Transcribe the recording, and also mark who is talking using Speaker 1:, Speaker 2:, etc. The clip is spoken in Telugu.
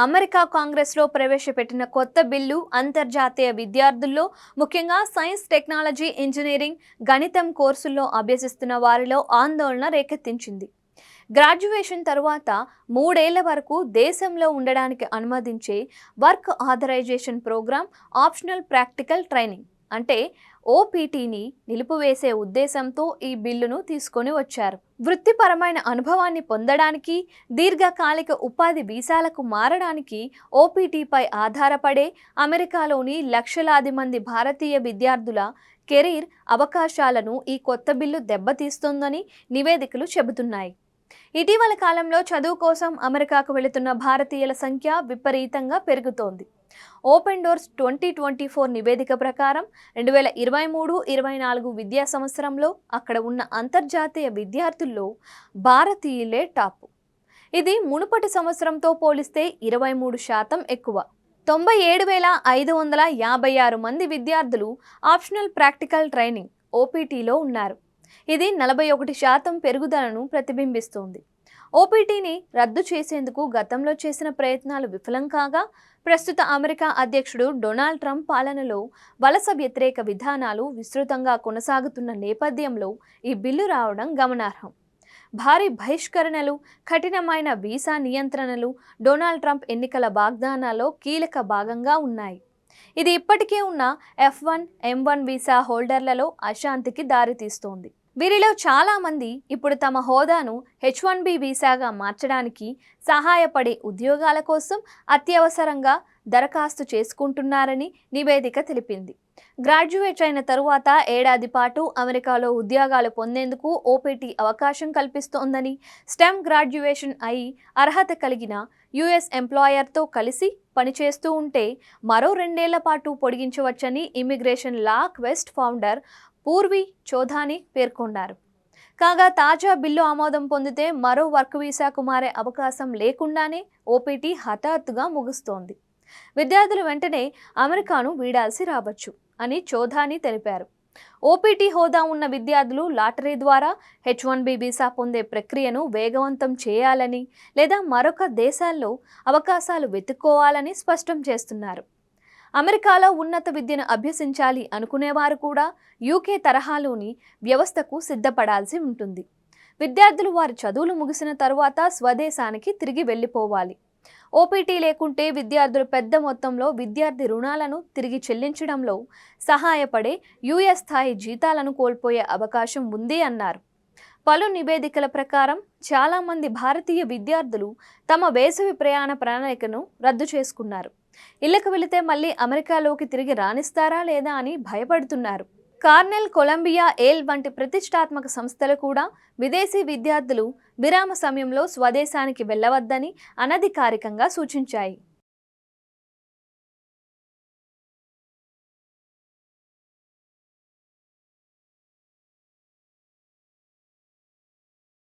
Speaker 1: అమెరికా కాంగ్రెస్లో ప్రవేశపెట్టిన కొత్త బిల్లు అంతర్జాతీయ విద్యార్థుల్లో ముఖ్యంగా సైన్స్, టెక్నాలజీ, ఇంజనీరింగ్, గణితం కోర్సుల్లో అభ్యసిస్తున్న వారిలో ఆందోళన రేకెత్తించింది. గ్రాడ్యుయేషన్ తరువాత 3 ఏళ్ల వరకు దేశంలో ఉండడానికి అనుమతించే work authorization program, optional practical training అంటే ఓపీటీని నిలిపివేసే ఉద్దేశంతో ఈ బిల్లును తీసుకొని వచ్చారు. వృత్తిపరమైన అనుభవాన్ని పొందడానికి, దీర్ఘకాలిక ఉపాధి వీసాలకు మారడానికి ఓపీటీపై ఆధారపడే అమెరికాలోని లక్షలాది మంది భారతీయ విద్యార్థుల కెరీర్ అవకాశాలను ఈ కొత్త బిల్లు దెబ్బతీస్తోందని నివేదికలు చెబుతున్నాయి. ఇటీవల కాలంలో చదువు కోసం అమెరికాకు వెళుతున్న భారతీయుల సంఖ్య విపరీతంగా పెరుగుతోంది. ఓపెన్ డోర్స్ 2024 నివేదిక ప్రకారం 2023-24 విద్యా సంవత్సరంలో అక్కడ ఉన్న అంతర్జాతీయ విద్యార్థుల్లో భారతీయులే టాప్. ఇది మునుపటి సంవత్సరంతో పోలిస్తే 23% ఎక్కువ. 97,556 మంది విద్యార్థులు ఆప్షనల్ ప్రాక్టికల్ ట్రైనింగ్ ఓపీటీలో ఉన్నారు. ఇది 41% పెరుగుదలను ప్రతిబింబిస్తోంది. ఓపీటీని రద్దు చేసేందుకు గతంలో చేసిన ప్రయత్నాలు విఫలం కాగా, ప్రస్తుత అమెరికా అధ్యక్షుడు డొనాల్డ్ ట్రంప్ పాలనలో వలస వ్యతిరేక విధానాలు విస్తృతంగా కొనసాగుతున్న నేపథ్యంలో ఈ బిల్లు రావడం గమనార్హం. భారీ బహిష్కరణలు, కఠినమైన వీసా నియంత్రణలు డొనాల్డ్ ట్రంప్ ఎన్నికల వాగ్దానాల్లో కీలక భాగంగా ఉన్నాయి. ఇది ఇప్పటికే ఉన్న F1, M1 వీసా హోల్డర్లలో అశాంతికి దారితీస్తోంది. వీరిలో చాలామంది ఇప్పుడు తమ హోదాను H1B వీసాగా మార్చడానికి సహాయపడే ఉద్యోగాల కోసం అత్యవసరంగా దరఖాస్తు చేసుకుంటున్నారని నివేదిక తెలిపింది. గ్రాడ్యుయేట్ అయిన తరువాత ఏడాది పాటు అమెరికాలో ఉద్యోగాలు పొందేందుకు ఓపీటీ అవకాశం కల్పిస్తోందని, స్టెమ్ గ్రాడ్యుయేషన్ అయి అర్హత కలిగిన యుఎస్ ఎంప్లాయర్తో కలిసి పనిచేస్తూ ఉంటే మరో 2 ఏళ్ల పాటు పొడిగించవచ్చని immigration law quest founder Purvi Chaudhani పేర్కొన్నారు. కాగా తాజా బిల్లు ఆమోదం పొందితే మరో వర్క్ వీసాకు మారే అవకాశం లేకుండానే ఓపీటీ హఠాత్తుగా ముగుస్తోంది. విద్యార్థులు వెంటనే అమెరికాను వీడాల్సి రావచ్చు అని చౌధాని తెలిపారు. ఓపీటీ హోదా ఉన్న విద్యార్థులు లాటరీ ద్వారా H1B వీసా పొందే ప్రక్రియను వేగవంతం చేయాలని, లేదా మరొక దేశాల్లో అవకాశాలు వెతుక్కోవాలని స్పష్టం చేస్తున్నారు. అమెరికాలో ఉన్నత విద్యను అభ్యసించాలి అనుకునేవారు కూడా యూకే తరహాలోని వ్యవస్థకు సిద్ధపడాల్సి ఉంటుంది. విద్యార్థులు వారి చదువులు ముగిసిన తరువాత స్వదేశానికి తిరిగి వెళ్ళిపోవాలి. ఓపీటీ లేకుంటే విద్యార్థులు పెద్ద మొత్తంలో విద్యార్థి రుణాలను తిరిగి చెల్లించడంలో సహాయపడే యుఎస్ స్థాయి జీతాలను కోల్పోయే అవకాశం ఉంది అన్నారు. పలు నివేదికల ప్రకారం చాలామంది భారతీయ విద్యార్థులు తమ వేసవి ప్రయాణ ప్రణాళికను రద్దు చేసుకున్నారు. ఇళ్లకు వెళితే మళ్ళీ అమెరికాలోకి తిరిగి రాణిస్తారా లేదా అని భయపడుతున్నారు. కార్నెల్, కొలంబియా, ఏల్ వంటి ప్రతిష్టాత్మక సంస్థలు కూడా విదేశీ విద్యార్థులు విరామ సమయంలో స్వదేశానికి వెళ్ళవద్దని అనధికారికంగా సూచించాయి.